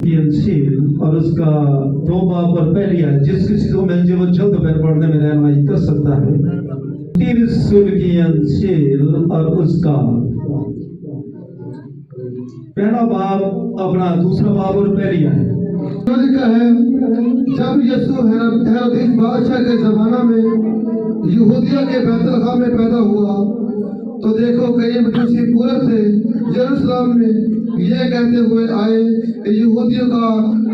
और उसका 2 बाब और पहली आयत, जिस किसी को मिल जाए वो जल्द पैर पढ़ने में रहनुमाई कर सकता है। रसूल की अंशील और उसका पहला बाब अपना दूसरा बाब और पहली आयत लिखा है, जब यीशु हेरोदेस बादशाह के जमाना में यहूदिया के बैतलहम में पैदा हुआ तो देखो कई मजूसी पूरब से यरूशलेम में ये कहते हुए आए कि यहूदियों का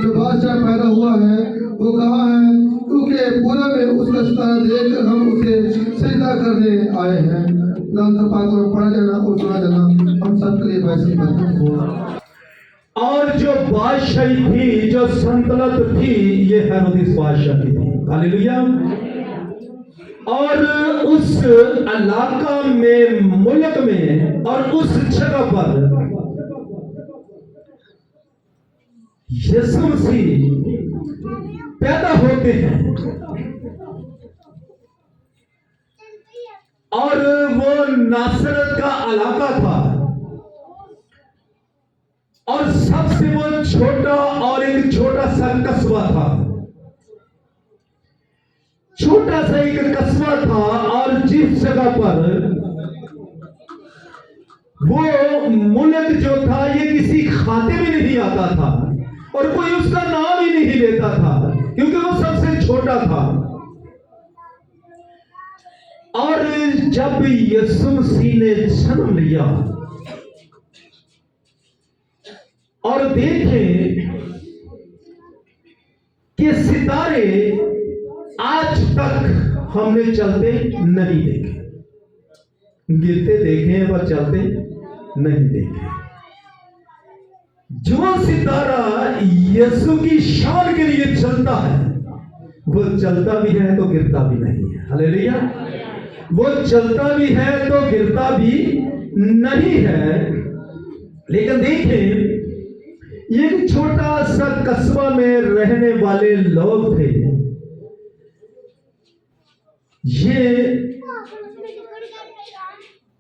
जो बादशाह पैदा हुआ है वो कहाँ है, क्योंकि पूरब में उसका सितारा देखकर हम उसे सजदा करने आए हैं। नाम का पाक में पढ़ा जाना और सुना जाना हम सबके लिए वैसी बरकत हो। और जो बादशाही थी, जो सल्तनत थी, ये हेरोदेस बादशाह की थी। हालेलुया। और उस इलाका में, मुल्क में और उस जगह पर यीशु मसीह पैदा होते हैं और वो नासरत का इलाका था और सबसे वो छोटा और एक छोटा सा कस्बा था, छोटा सा एक कस्बा था। और जिस जगह पर वो मुल्क जो था ये किसी खाते में नहीं आता था और कोई उसका नाम ही नहीं लेता था क्योंकि वो सबसे छोटा था। और जब यीशु मसीह ने जन्म लिया और देखें कि सितारे आज तक हमने चलते नहीं देखे, गिरते देखे पर चलते नहीं देखे। जो सितारा यीशु की शान के लिए चलता है वो चलता भी है तो गिरता भी नहीं है। हालेलुया। वो चलता भी है तो गिरता भी नहीं है। लेकिन देखें, एक छोटा सा कस्बा में रहने वाले लोग थे, ये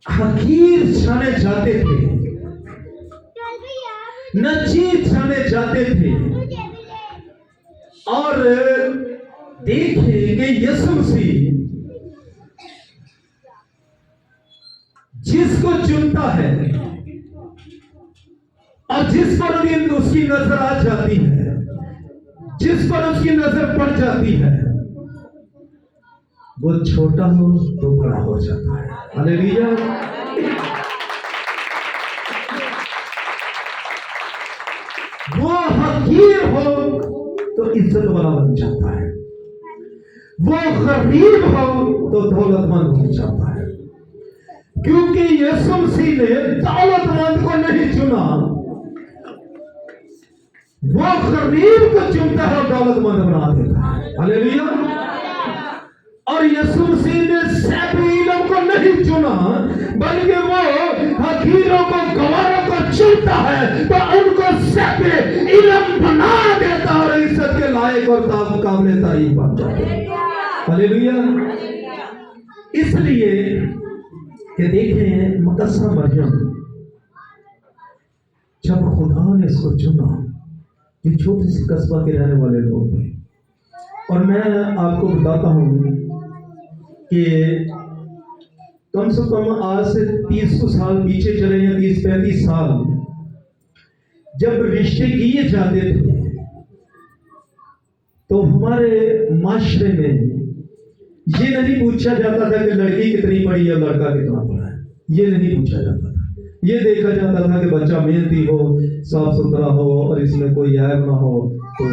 हकीर जाने जाते थे, नजीब जाने जाते थे। और देखें कि यीशु मसीह जिसको चुनता है और जिस पर उसकी नजर आ जाती है, जिस पर उसकी नजर पड़ जाती है, वो छोटा हो तो बड़ा हो जाता है। हालेलुया। वो हकीर हो तो इज्जत वाला बन जाता है, वो गरीब हो तो दौलतमंद हो जाता है। क्योंकि यीशु मसीह ने दौलतमंद को नहीं चुना, वो गरीब को चुनता है और दौलतमंद बना देता है। हालेलुया। और यीशु मसीह ने सैफी इल्म को नहीं चुना बल्कि वो हकीरों को, गवारों को चुनता है तो उनको सैफी इल्म बना देता और इज्जत के लायक और काबिल तारीफ बन जाते हैं। हालेलुया। इसलिए कि देखें, मुकद्दस मरियम जब खुदा ने इसको चुना, ये छोटे से कस्बा के रहने वाले लोग थे। और मैं आपको बताता हूं कि कम से कम आज से 30 साल पीछे चले या 30-35 साल, जब रिश्ते किए जाते थे तो हमारे माशरे में ये नहीं पूछा जाता था कि लड़की कितनी पढ़ी है, लड़का कितना पढ़ा है। ये नहीं पूछा जाता था। ये देखा जाता था कि बच्चा मेहनती हो, साफ सुथरा हो और इसमें कोई ऐब ना हो तो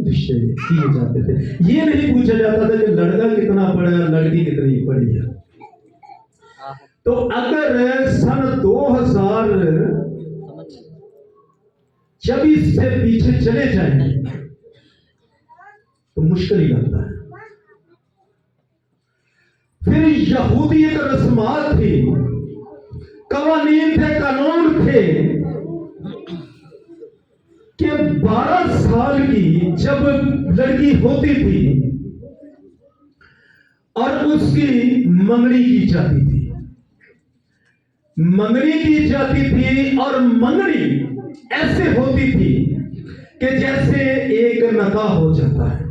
रिश्ते किए जाते थे। ये नहीं पूछा जाता था कि लड़का कितना पढ़ा है, लड़की कितनी पढ़ी है। तो अगर सन 2024 से पीछे चले जाएं तो मुश्किल ही लगता है। फिर यहूदियत रस्मात थी, कवानीन थे, कानून थे कि 12 साल की जब लड़की होती थी और उसकी मंगनी की जाती थी, मंगनी की जाती थी। और मंगनी ऐसे होती थी कि जैसे एक नकाह हो जाता है।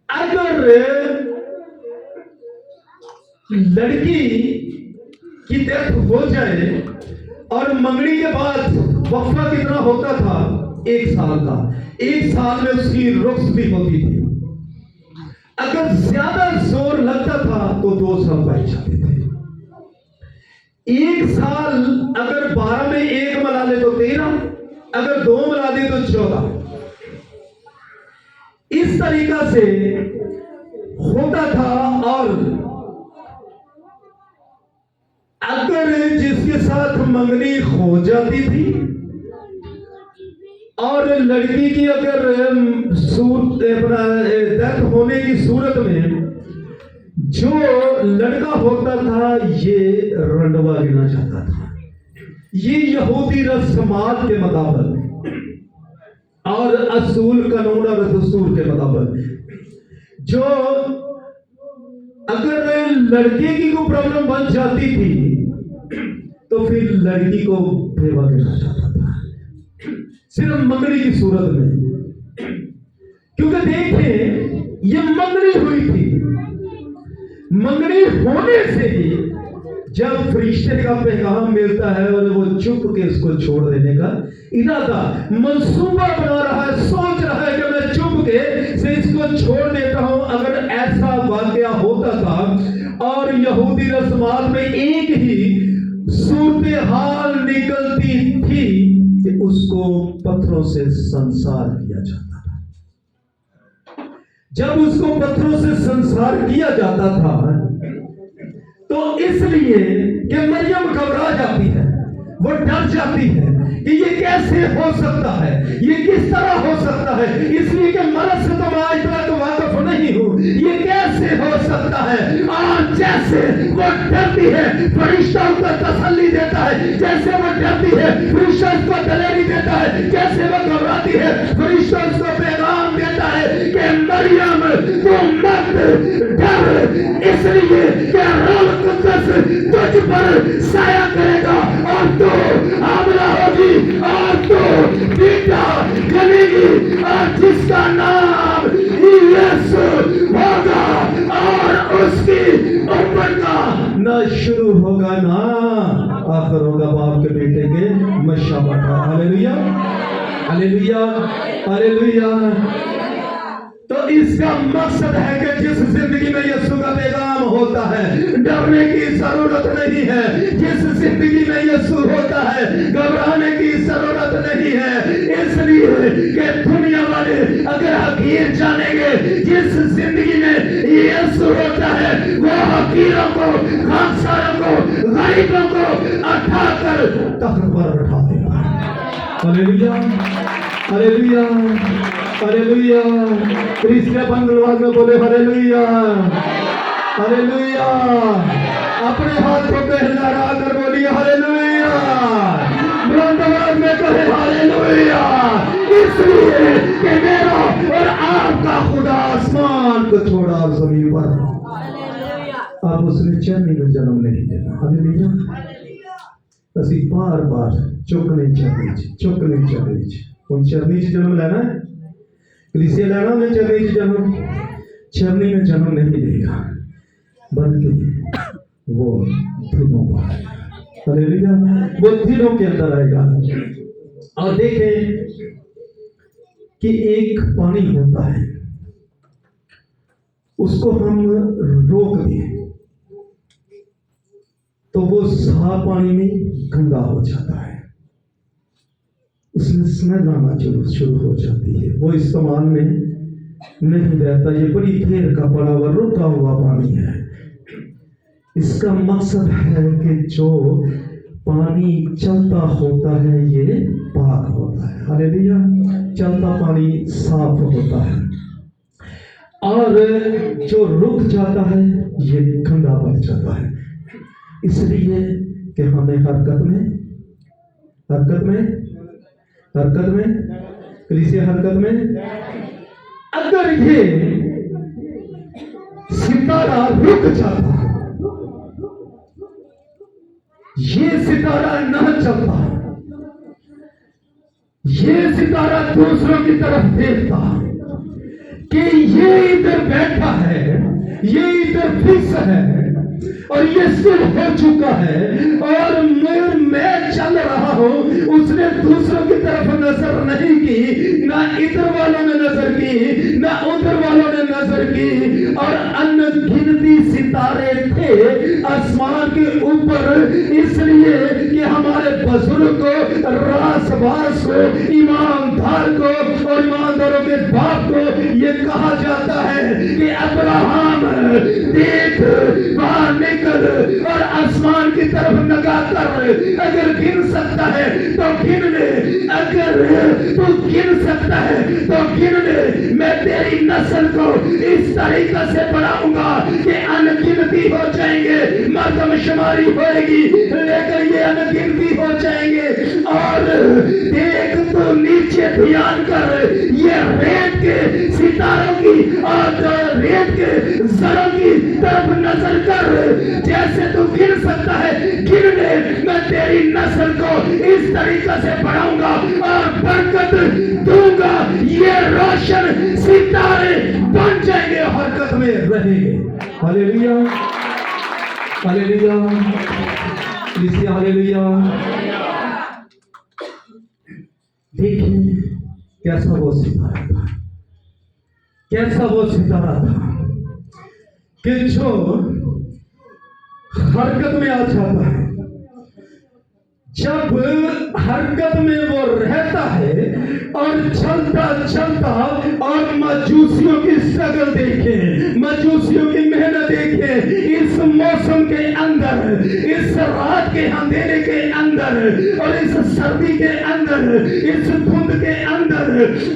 अगर लड़की की डेथ हो जाए और मंगनी के बाद वक्फा कितना होता था, 1 साल का, 1 साल में उसकी रुख्स भी होती थी। अगर ज्यादा जोर लगता था तो 2 साल पाए जाते थे। 1 साल अगर 12 में 1 मिला ले तो 13, अगर 2 मिला दे तो 14। इस तरीका से होता था। और अगर जिसके साथ मंगनी हो जाती थी और लड़की की अगर डेथ होने की सूरत में जो लड़का होता था ये रंडवा गिना जाता था। ये यहूदी रस्मात के मुताबिक और असूल कानून और दस्तूर के मुताबिक जो अगर लड़के की कोई प्रॉब्लम बन जाती थी तो फिर लड़की को बेवा गिना जाता था, सिर्फ मंगनी की सूरत में। क्योंकि देखें ये मंगनी हुई थी, मंगनी होने से ही जब फरिश्ते का पैगाम मिलता है और वो चुप के इसको छोड़ देने का इरादा मंसूबा बना रहा है, सोच रहा है कि मैं चुप के से इसको छोड़ देता हूं। अगर ऐसा वाकया होता था और यहूदी रस्मात में एक ही सूरत हाल निकलती थी कि उसको पत्थरों से संसार किया जाता था। जब उसको पत्थरों से संसार किया जाता था तो इसलिए कि मरियम घबरा जाती है, वो डर जाती है कि ये कैसे हो सकता है, ये किस तरह हो सकता है, इसलिए कि मर्द से तो मैं आज तक वाकिफ नहीं हूं, ये कैसे हो सकता है। और जैसे वो डरती है फरिश्ता उसको तसल्ली देता है, जैसे वो डरती है फरिश्ता उसको दलेरी देता है, जैसे वो घबराती है फरिश्ता उसको पैगाम देता है कि मरियम तू मत डर, इसलिए कि रूह कुद्दस तुझ पर साया करेगा और तू आमला होगी और तू बेटा जनेगी और जिसका नाम यीशु होगा और उसकी उम्र का न शुरू होगा ना आखिर होगा बाप के बेटे के मशाबा। Hallelujah hallelujah hallelujah. तो इसका मकसद है कि जिस जिंदगी में यीशु का पैगाम होता है डरने की जरूरत नहीं है, जिस जिंदगी में यीशु होता है घबराने की जरूरत नहीं है। इसलिए कि दुनिया वाले अगर हकीर जानेंगे जिस जिंदगी में यीशु होता है वो हकीरों को, खानसारों को, गरीबों को उठाकर तख्त पर बैठा देगा। Hallelujah hallelujah hallelujah. तीसरे बंदरवाज में बोले हालेलुया हालेलुया। अपने हाथों पे हिला कर बोलिए हालेलुया, बुलंद आवाज में कहे हालेलुया। इसलिए कि मेरा और आपका खुदा आसमान को छोड़ा और जमीन पर, अब उसने चरनी में जन्म नहीं देना। हालेलुया। ਅਸੀਂ बार बार चुकने चरनी उन चरनी जन्म लेना है, कलीसिया लेना उन्हें चरनी में जन्म नहीं देगा, बल्कि वो दिनों पर, हालेलुया, वो दिनों के अंदर आएगा। और देखें कि एक पानी होता है, उसको हम रोक दें तो वो साफ पानी में गंदा हो जाता है, उसमें स्मेल आना शुरू हो जाती है, वो इस्तेमाल में नहीं रहता। ये बड़ी देर का पड़ा हुआ रुका हुआ पानी है। इसका मकसद है कि जो पानी चलता होता है ये पाक होता है। हालेलुया। चलता पानी साफ होता है और जो रुक जाता है ये गंदा बन जाता है। इसलिए कि हमें हरकत में कलीसिया हरकत में, अगर ये सितारा रुक जाता, ये सितारा न चलता ये सितारा दूसरों की तरफ देखता कि ये इधर बैठा है, ये इधर फिक्स है और ये सिर हो चुका है और मैं चल रहा हूं। उसने दूसरों की तरफ नजर नहीं की, ना इधर वालों ने नजर की, ना उधर वालों ने नजर की। और अनगिनती सितारे थे आसमान के ऊपर, इसलिए कि हमारे बुजुर्ग को, रासबाज को, ईमानदार को और ईमानदारों के बाप को ये कहा जाता है कि अब्राहम देख बाहर निकल और आसमान की तरफ निगाह कर। अगर गिन सकता है तो गिन ले, अगर तू गिन सकता है तो गिन ले। मैं तेरी नस्ल को इस तरीका से बढ़ाऊंगा कि अनगिनती हो जाएंगे, मर्दमशुमारी होएगी लेकिन ये अनगिनती हो जाएंगे। और देख तो नीचे ध्यान कर, ये रेत के सितारों की और रेत के जरों की तरफ नजर कर। जैसे तू गिन सकता है गिन ले, मैं तेरी नस्ल को इस तरीका से बढ़ाऊंगा और बरकत दूंगा। ये रोशन सितारे बन जाएंगे, हरकत में रहेंगे। Hallelujah, hallelujah, hallelujah. देखिए कैसा वो सितारा था, कैसा वो सितारा था कि जो हरकत में आ जाता है। जब हरकत में वो रहता है और चलता चलता, और मजूसियों की स्ट्रगल देखें, मजूसियों की मेहनत देखें, इस मौसम के अंदर, इस रात के अंधेरे के अंदर और इस सर्दी के अंदर, इस धुंध के अंदर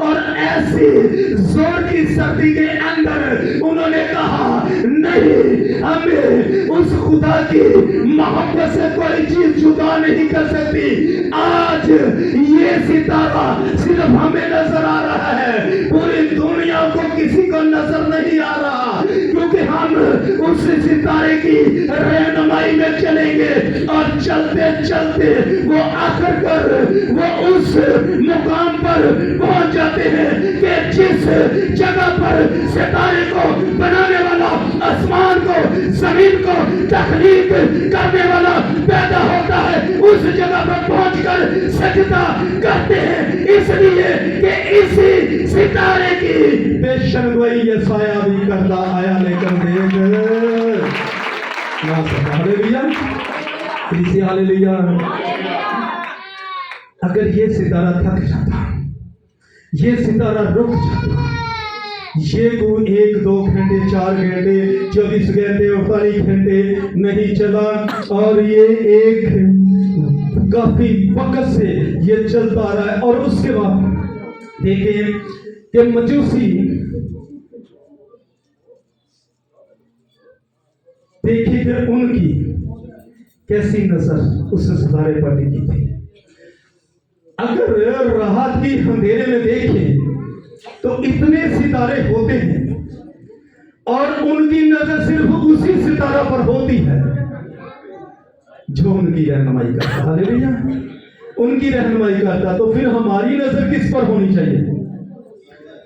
और ऐसी जोर की सर्दी के अंदर उन्होंने कहा नहीं, हमें उस खुदा की मोहब्बत से कोई चीज जुदा नहीं कर सकती। आज ये सितारा सिर्फ हमें नजर आ रहा है, पूरी दुनिया को किसी को नजर नहीं आ रहा, क्योंकि हम उस सितारे की रहनुमाई में चलेंगे और चलते चलते वो आखिर कर वो उस मुकाम पर पहुंच जाते हैं कि जिस जगह पर सितारे को बनाने वाला, आसमान को, जमीन को तख्लीक करने वाला पैदा होता है, उस जगह पर पहुंचकर सजदा करते हैं, इसलिए कि इसी सितारे की पेशन गोई ये साया भी करता आया लेकर देख। Hallelujah, hallelujah. अगर ये सितारा थक जाता, ये सितारा रुक जाता, ये को 1, 2 घंटे, 4 घंटे, 24 घंटे, 48 घंटे नहीं चला और ये एक काफी वक्त से ये चलता आ रहा है। और उसके बाद देखिए कि मजूसी, देखिए फिर उनकी कैसी नजर उस सितारे पर टिकी थी। अगर राहत की अंधेरे में देखें तो इतने सितारे होते हैं और उनकी नजर सिर्फ उसी सितारा पर होती है जो उनकी रहनुमाई करता। हालेलुया, उनकी रहनुमाई करता। तो फिर हमारी नजर किस पर होनी चाहिए?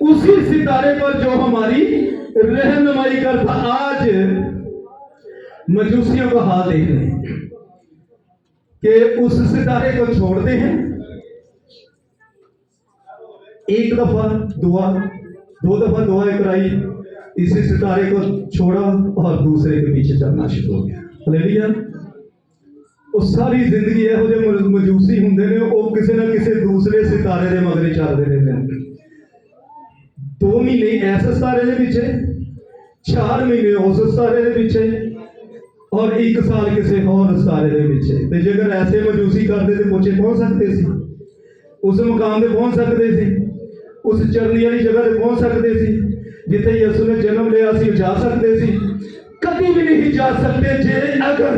उसी सितारे पर जो हमारी रहनुमाई करता। आज मजूसियों का हाल देख रहे हैं कि उस सितारे को छोड़ते हैं, एक दफा दुआ, 2 दफा दुआ कराई, इसी सितारे को छोड़ा और दूसरे के पीछे चलना शुरू हो गया। हालेलुया। ਉਹ ਸਾਰੀ ਜ਼ਿੰਦਗੀ ਇਹੋ ਜਿਹੇ ਮਜੂਸੀ ਹੁੰਦੇ ਨੇ, ਉਹ ਕਿਸੇ ਨਾ ਕਿਸੇ ਦੂਸਰੇ ਸਿਤਾਰੇ ਦੇ ਮਗਰ ਚੱਲਦੇ ਰਹਿੰਦੇ ਨੇ। 2 ਮਹੀਨੇ ਇਸ ਸਿਤਾਰੇ ਦੇ ਪਿੱਛੇ, 4 ਮਹੀਨੇ ਉਸ ਸਿਤਾਰੇ ਦੇ ਪਿੱਛੇ और 1 साल किसी और सितारे ਦੇ ਪਿੱਛੇ। ਤੇ ਜੇਕਰ ਐਸੇ ਮਜੂਸੀ ਕਰਦੇ ਤੇ ਪੁੱਛੇ ਪਹੁੰਚ ਸਕਦੇ ਸੀ, ਉਸ ਮੁਕਾਮ ਤੇ ਪਹੁੰਚ ਸਕਦੇ ਸੀ, ਉਸ ਚਰਨੀ ਵਾਲੀ ਜਗ੍ਹਾ ਤੇ ਪਹੁੰਚ ਸਕਦੇ ਸੀ ਜਿੱਥੇ ਯਿਸੂ ਨੇ ਜਨਮ ਲਿਆ ਸੀ, ਜਾ ਸਕਦੇ ਸੀ। कभी भी नहीं जा सकते जे अगर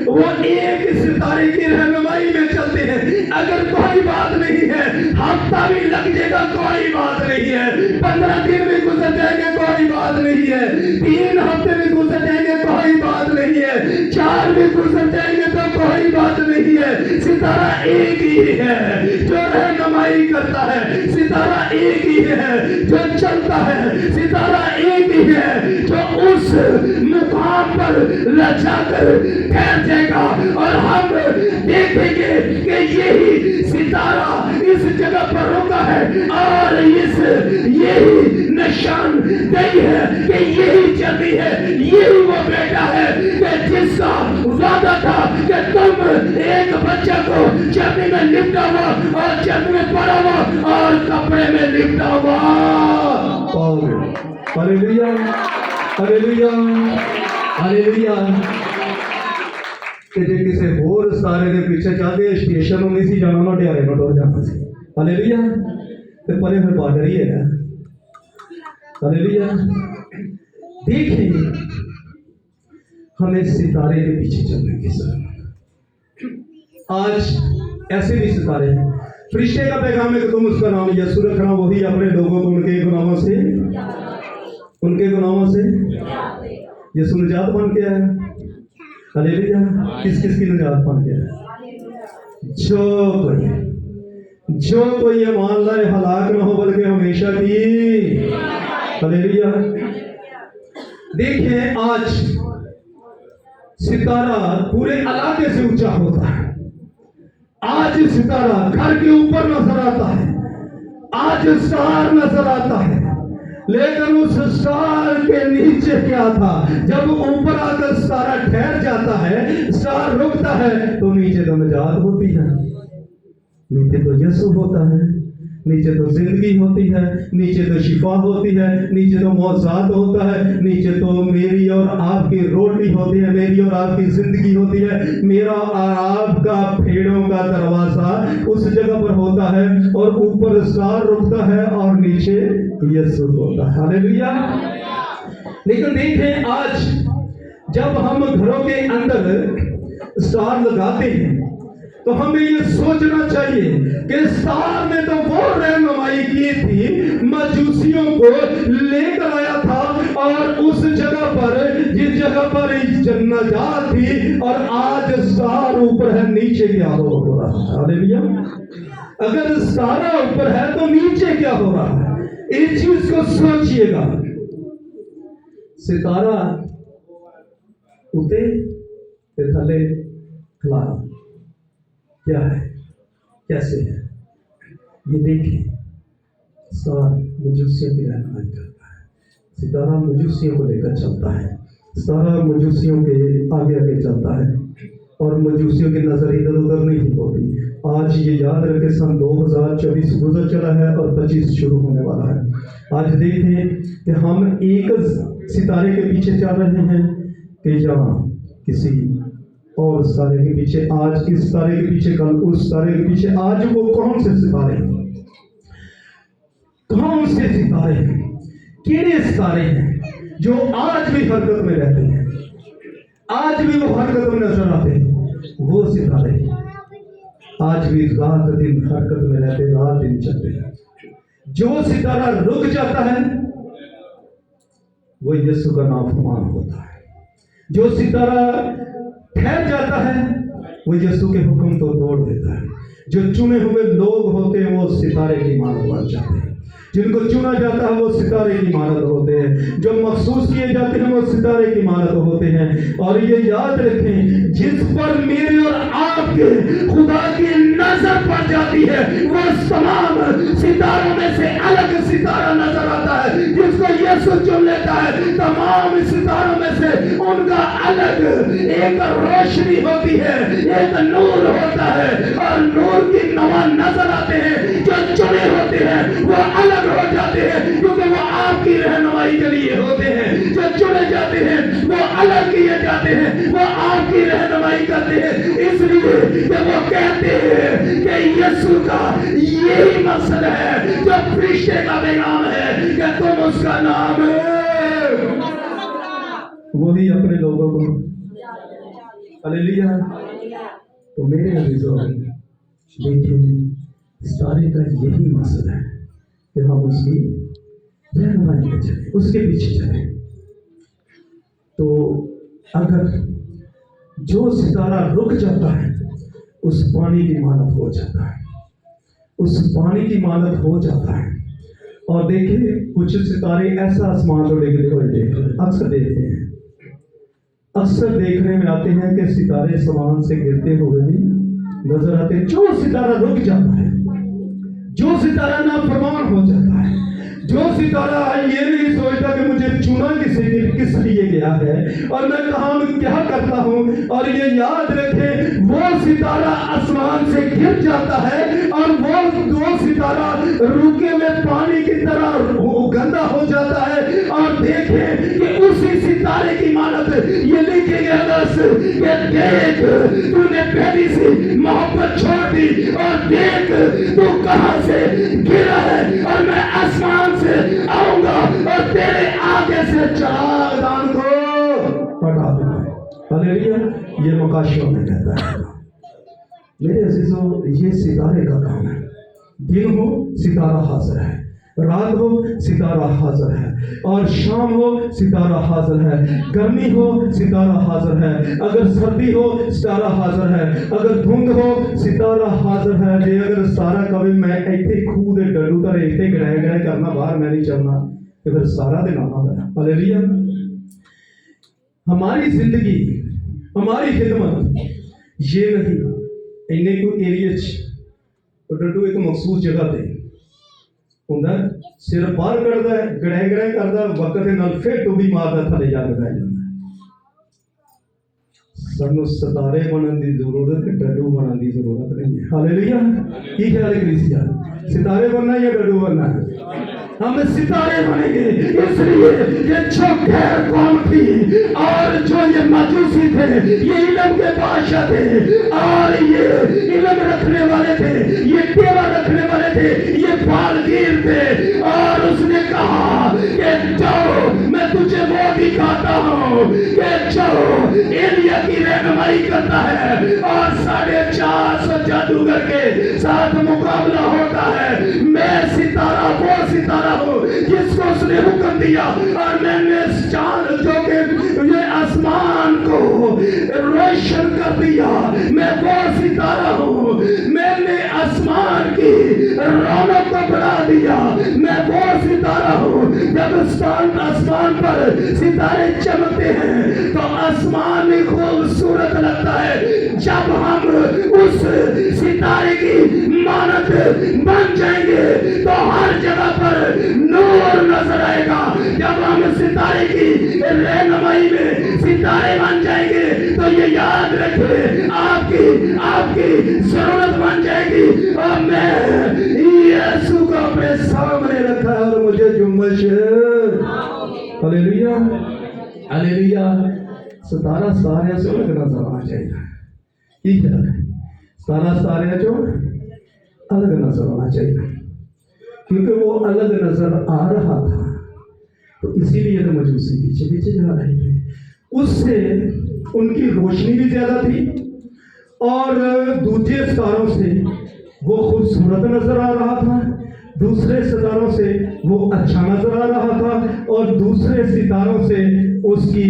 वो एक सितारे की रहनुमाई में चलते हैं। अगर कोई बात नहीं है, हफ्ता भी लग जाएगा कोई बात नहीं है, 15 दिन भी गुजर जाएंगे कोई बात नहीं है, 3 हफ्ते भी गुजर जाएंगे कोई बात नहीं है, 4 भी गुजर जाएंगे तो कोई बात नहीं है। सितारा एक ही ही है जो रहनुमाई करता है, सितारा एक ही है जो चलता है, सितारा एक ही है जो उस मुकाम पर जाकर ठहर जाएगा। और हम देखेंगे कि यही सितारा इस जगह पर रुका है और यही निशान दही है कि यही जमी है, यही वो बेटा है कि जिसका वादा था कि तुम एक बच्चा को जमी में लिपटा हुआ और जमी में पड़ा हुआ और कपड़े में लिपटा हुआ पाओगे। Hallelujah, hallelujah, hallelujah. कि जे किसी होर सितारे के पीछे चाहते स्टेशन नहीं सी जाना, ना ढियारे ना टुर जाना सी। हालेलुया। ते परे फिर बॉर्डर ही है। हालेलुया। देखिए हमें सितारे के पीछे चलने की जरूरत। आज ऐसे भी सितारे हैं, फरिश्ते का पैगाम है कि तुम उसका नाम यीशु रखना, वही अपने लोगों को उनके गुनाहों से यीशु निजात बन के आया। हालेलुया। किस किस की निजात बन के आया? जो कोई ये मान लाए हलाक न हो बल्कि हमेशा की। हालेलुया। देखिए आज सितारा पूरे इलाके से ऊंचा होता है। आज सितारा घर के ऊपर नजर आता है, आज स्टार नजर आता है, लेकिन उस स्टार के नीचे क्या था? जब ऊपर आकर सितारा ठहर जाता है, स्टार रुकता है, तो नीचे तो निजात होती है, नीचे तो यीशु होता है, नीचे तो जिंदगी होती है, नीचे तो शिफा होती है, नीचे तो मौजात होता है, नीचे तो मेरी और आपकी रोटी होती है, मेरी और आपकी जिंदगी होती है, मेरा और आपका भेड़ों का दरवाजा उस जगह पर होता है, और ऊपर स्टार रुकता है और नीचे यीशु होता है। हालेलुया। लेकिन देखें आज जब हम घरों के अंदर स्टार लगाते हैं तो हमें ये सोचना चाहिए कि स्टार ने तो वो रहनुमाई की थी, मजूसियों को लेकर आया था और उस जगह पर जिस जगह पर जन्नत थी, और आज स्टार ऊपर है, नीचे क्या हो रहा है? हालेलुया। अगर स्टार ऊपर है तो नीचे क्या हो रहा है? इस चीज को सोचिएगा। सितारा उते थले खलारा क्या है, कैसे है? ये देखिए, स्टार मजूसियों की रहनुमाई करता है, सितारा मजूसियों को लेकर चलता है, सितारा मजूसियों के आगे आगे चलता है और मजूसियों की नजर इधर उधर नहीं होती। आज ये याद रखें, सन 2024 गुजर चला है और 25 शुरू होने वाला है। आज देखें कि हम एक सितारे के पीछे चल रहे हैं कि या किसी और सितारे के पीछे, आज इस सितारे के पीछे, कल उस सितारे के पीछे। आज वो कौन से सितारे हैं? कौन से सितारे हैं? कितने सितारे हैं जो आज भी हरकत में रहते हैं, आज भी वो हरकत में नजर आते हैं? वो सितारे आज भी रात दिन हरकत में रहते, रात दिन चलते हैं। जो सितारा रुक जाता है वो यीशु का नाफरमान होता है। जो सितारा ठहर जाता है वो यीशु के हुक्म को तोड़ देता है। जो चुने हुए लोग होते हैं वो सितारे की मानद बन जाते हैं, जिनको चुना जाता है वो सितारे की मानद होते हैं, जो मखसूस किए जाते हैं वो सितारे की मानद होते हैं। और ये याद रखें, जिस पर मेरे और आपके खुदा की नजर पड़ जाती है वो तमाम सितारों में से अलग सितारा नजर आता है। जिसको यीशु चुन लेता है, तमाम सितारों में से उनका अलग एक रोशनी होती है, एक नूर होता है, और नूर की नवा नजर आते हैं। जो चुने होते हैं वो अलग हो जाते हैं, क्योंकि वो आपकी रहनुमाई के लिए होते हैं। जो चुने जाते हैं वो अलग किए जाते हैं, वो आपकी रहनुमाई करते हैं। इसलिए कि वो कहते हैं कि यीशु का यही मकसद है, जो फरिश्ते का पैगाम है कि तुम उसका नाम वही अपने लोगों को। हालेलुया। तो मेरे अजीजों, देखिए सितारे का यही मकसद है कि हम उसकी रहनुमाई में चलें, उसके पीछे चलें। तो अगर जो सितारा रुक जाता है उस पानी की मानत हो जाता है, उस पानी की मानत हो जाता है। और देखिए कुछ सितारे ऐसा आसमान को गिरते हुए अक्सर देखते हैं, अक्सर देखने में आते हैं कि सितारे आसमान से गिरते हुए भी नजर आते हैं। जो सितारा रुक जाता है, जो सितारा नाफरमान हो जाता है, जो सितारा ये नहीं सोचता कि मुझे चुना किस लिए गया है और मैं काम क्या करता हूँ, और ये याद रखे वो सितारा आसमान से गिर जाता है और वो सितारा रुके में पानी की तरह गंदा हो जाता है। और देखें कि उसी सितारे की मानत ये लिखे गया कि देख तूने पहली सी मोहब्बत छोड़ दी और देख तू कहां से गिरा है, और मैं आसमान से आऊंगा और तेरे आगे से चट्टान को हटा दूंगा। हालेलुया। ये मकाशियों में कहता है। मेरे अजीजों, ये सितारे का काम है। दिन हो सितारा हाजिर है, रात हो सितारा हाजिर है, और शाम हो सितारा हाजिर है, गर्मी हो सितारा हाजिर है, अगर सर्दी हो सितारा हाजिर है, अगर धुंध हो सितारा हाजिर है। जे अगर सारा कभी मैं इतने खूह दे डरू तर इतने गड़े करना बाहर मैं नहीं चलना, तो फिर सारा दिन आना है। हालेलुया। हमारी जिंदगी, हमारी खिदमत ये नहीं इन्ने कोई एरिया डरू एक मखसूस जगह ते ਹੁੰਦਾ ਸਿਰ ਬਾਹਰ ਕੱਢਦਾ ਹੈ, ਗੜੈ ਕਰਦਾ, ਵਕਤ ਦੇ ਨਾਲ ਫਿਰ ਟੁੱਬੀ ਮਾਰਦਾ, ਥੱਲੇ ਜਾ ਕੇ ਬਹਿ ਜਾਂਦਾ। ਸਾਨੂੰ ਸਿਤਾਰੇ ਬਣਨ ਦੀ ਜ਼ਰੂਰਤ ਹੈ, ਡੱਡੂ ਬਣਨ ਦੀ ਜ਼ਰੂरत नहीं है। हालेलुया। ਕੀ ख्याल है क्रिस्टियन, सितारे बनना या डड्डू बनना? हम सितारे बनेंगे। इसलिए ये जो गैर कौम थी और जो ये मजूसी थे, ये इलम के बादशाह थे और ये इलम रखने वाले थे, ये तेवा रखने वाले थे, ये बालगीर थे। और उसने कहा कि जाओ मैं तुझे वो दिखाता हूँ कि जो एलिया की रहनुमाई करता है और 450 जादूगर के साथ मुकाबला होता है। मैं सितारा, वो सितारा हूँ जिसको उसने हुक्म दिया, और मैंने चांद जो के ये आसमान को रोशन कर दिया। मैं वो सितारा हूँ, मैंने आसमान की रौनक को बढ़ा दिया। मैं वो सितारा हूँ, जब आसमान पर सितारे चमकते हैं तो आसमान भी खूबसूरत लगता है। जब हम उस सितारे की मानत बन जाएंगे तो हर जगह पर नूर नजर आएगा। जब हम सितारे की रहनुमाई में सितारे बन जाएंगे तो ये याद रखें आपकी जरूरत बन जाएगी। और मैं यीशु को अपने सामने रखा है और मुझे जुम्मश। Hallelujah, hallelujah. सितारा सारे से अलग नजर आना चाहिए। ठीक है, सारा सारे जो अलग नजर आना चाहिए, क्योंकि वो अलग नजर आ रहा था तो इसीलिए तो मजूसी पीछे जा रहे थे। उससे उनकी रोशनी भी ज्यादा थी और दूसरे सितारों से वो खूबसूरत नजर आ रहा था, दूसरे सितारों से वो अच्छा नजर आ रहा था, और दूसरे सितारों से उसकी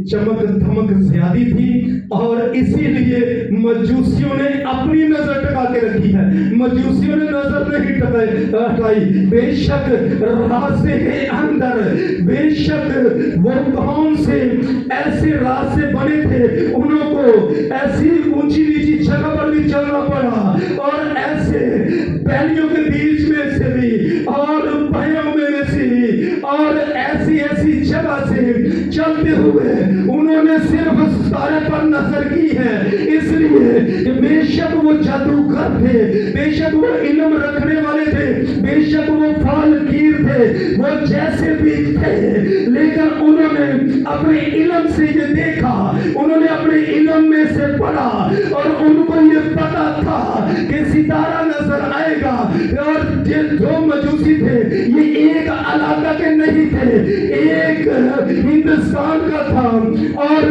चमक धमक ज्यादा थी। और इसीलिए मजूसियों ने अपनी नजर टिका के रखी है। मजूसियों ने नजर नहीं हटाई। बेशक रास्ते के अंदर, बेशक वो कौन से ऐसे रास्ते बने थे, उनको ऐसी ऊंची नीची जगह पर भी चलना पड़ा, और ऐसे पहलियों के बीच में से भी और भयों में से भी और ऐसी जगह से चलते हुए उन्होंने सिर्फ सितारे पर नजर की है। इसलिए बेशक वो जादूगर थे, बेशक वो इल्म रखने वाले थे, बेशक वो फालगीर थे, वो जैसे भी थे, लेकिन उन्होंने अपने इल्म से ये देखा, उन्होंने अपने इल्म में से पढ़ा और उनको ये पता था कि सितारा नजर आएगा। और ये दो मजूसी थे, ये एक इलाका के नहीं थे, एक हिंदुस्तान का था और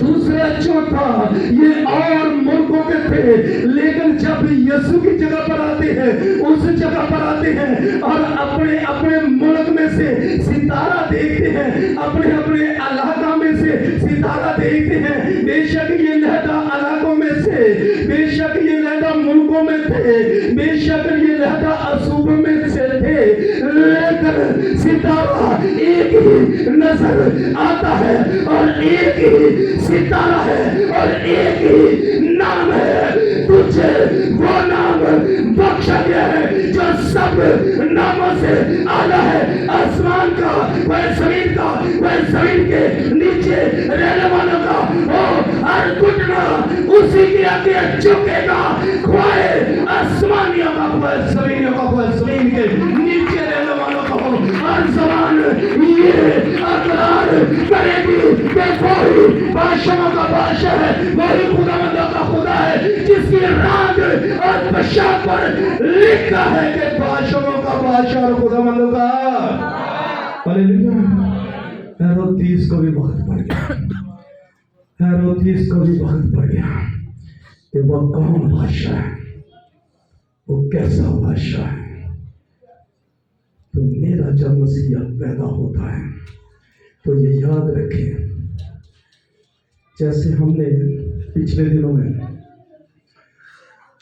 दूसरा चौथा ये और मुल्कों के थे। लेकिन जब यीशु की जगह पर आते हैं, उस जगह पर आते हैं और अपने अपने मुल्क में से सितारा देखते हैं, अपने अपने इलाका में से सितारा देखते हैं, बेशक ये लहदा इलाकों में से بے شک یہ لہجہ اصوب میں سے تھے لیکن ستارہ ایک ہی نظر آتا ہے اور ایک ہی ستارہ ہے اور ایک ہی نام ہے، تجھے وہ نام بخشا گیا ہے جو سب ناموں سے اعلیٰ ہے، آسمان کا وہ زمین کا وہ زمین کے نیچے رہنے والوں کا وہ ہر گھٹنا اسی کے آگے جھکے گا، خواہ آسمانیوں کا خواہ زمینوں کا خواہ زمین کے نیچے رہنے والوں کا ہو، ہر زبان یہ اقرار کرے گی کہ وہی بادشاہوں کا بادشاہ ہے، وہی خداوندوں کا خدا ہے جس کی رات اور بشا پر لکھا ہے کہ بادشاہوں کا بادشاہ اور خداوندوں کا ہلیلویا۔ ہیرودیس کو بھی وقت پڑ گیا، ہیرودیس کو بھی وقت پڑ گیا کہ وہ کون بادشاہ ہے، وہ کیسا بادشاہ ہے۔ تو میرا جب مسیح پیدا ہوتا ہے تو یہ یاد رکھیں، جیسے ہم نے پچھلے دنوں میں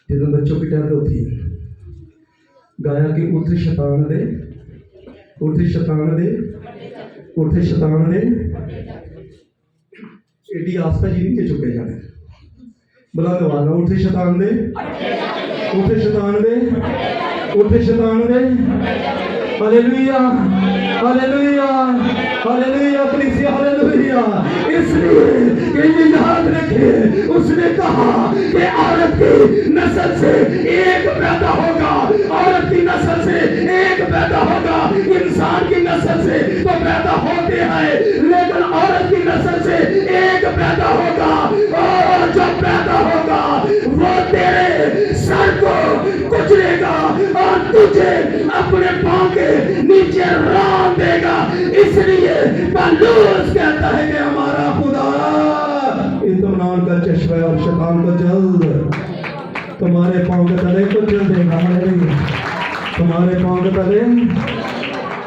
جن بچوں کی ڈیتھ ہوتی گایا کہ اٹھ شیطان دے، اٹھ شیطان دے، اٹھ شیطان دے، ایڈی آستہ جی نہیں کہ چکے جانے بلا دوانا، اٹھ شیطان دے، اٹھ شیطان دے، اٹھ شیطان دے، ہلیلویا ہلیلویا ہلیلویا کلیسیا ہلیلویا۔ اس لیے کہ یہ یاد رکھے اس نے کہا کہ عورت کی نسل سے ایک پیدا ہوگا، عورت کی نسل سے ایک پیدا ہوگا، انسان کی نسل سے تو پیدا ہوتے ہیں لیکن عورت کی نسل سے ایک پیدا ہوگا، اور جو پیدا ہوگا وہ تیرے سر کو کچلے گا اور تجھے اپنے پاؤں کے نیچے ران دے گا۔ اس لیے پالوس کہتا ہے کہ ہمارا خدا اطمینان کا چشمہ اور شیطان کو جلد تمہارے پاؤں کے تلے کچل دے گا، تمہارے پاؤں کے تلے،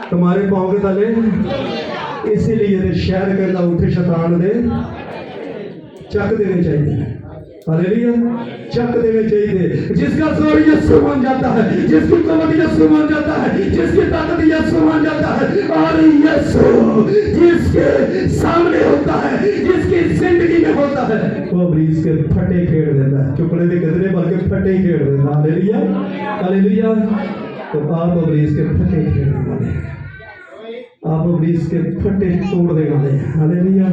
تمہارے پاؤں کے تلے۔ اسی لیے شہر کہتا اٹھے شیطان دے، چک دینے چاہیے، ہلیلویا، چک دینے چاہیے۔ جس کا زور یسوع بن جاتا ہے، جس کی قوت یسوع بن جاتا ہے، جس کی طاقت یسوع بن جاتا ہے، اور یسوع جس کے سامنے ہوتا ہے، جس کی زندگی میں ہوتا ہے، وہ ابلیس کے پھٹے کھیڑ دیتا ہے، چکنے کے گدرے بلکہ پھٹے کھیڑ دیتا ہے، ہلیلویا ہلیلویا۔ تو آپ ابلیس کے پھٹے کھیڑنے والے ہیں، آپ ابلیس کے پھٹے توڑنے والے ہیں، ہلیلویا۔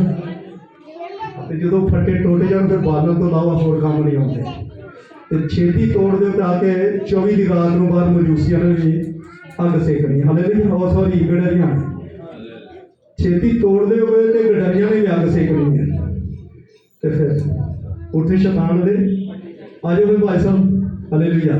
جدو پھٹے ٹوٹے جان پھر بالوں تو علاوہ ہور کام نہیں آتے، چھیتی توڑ دے تاکہ 24 دی رات نو بعد مجوسیاں نے بھی اگ سیکنی، ہلیلویا، اور سوری گڈریاں چھیتی توڑ دے ہوئے تے گڈریاں نے بھی اگ سیکنی ہے۔ تے پھر اٹھے شیطان دے، آجو پھر بھائی صاحب، ہلیلویا۔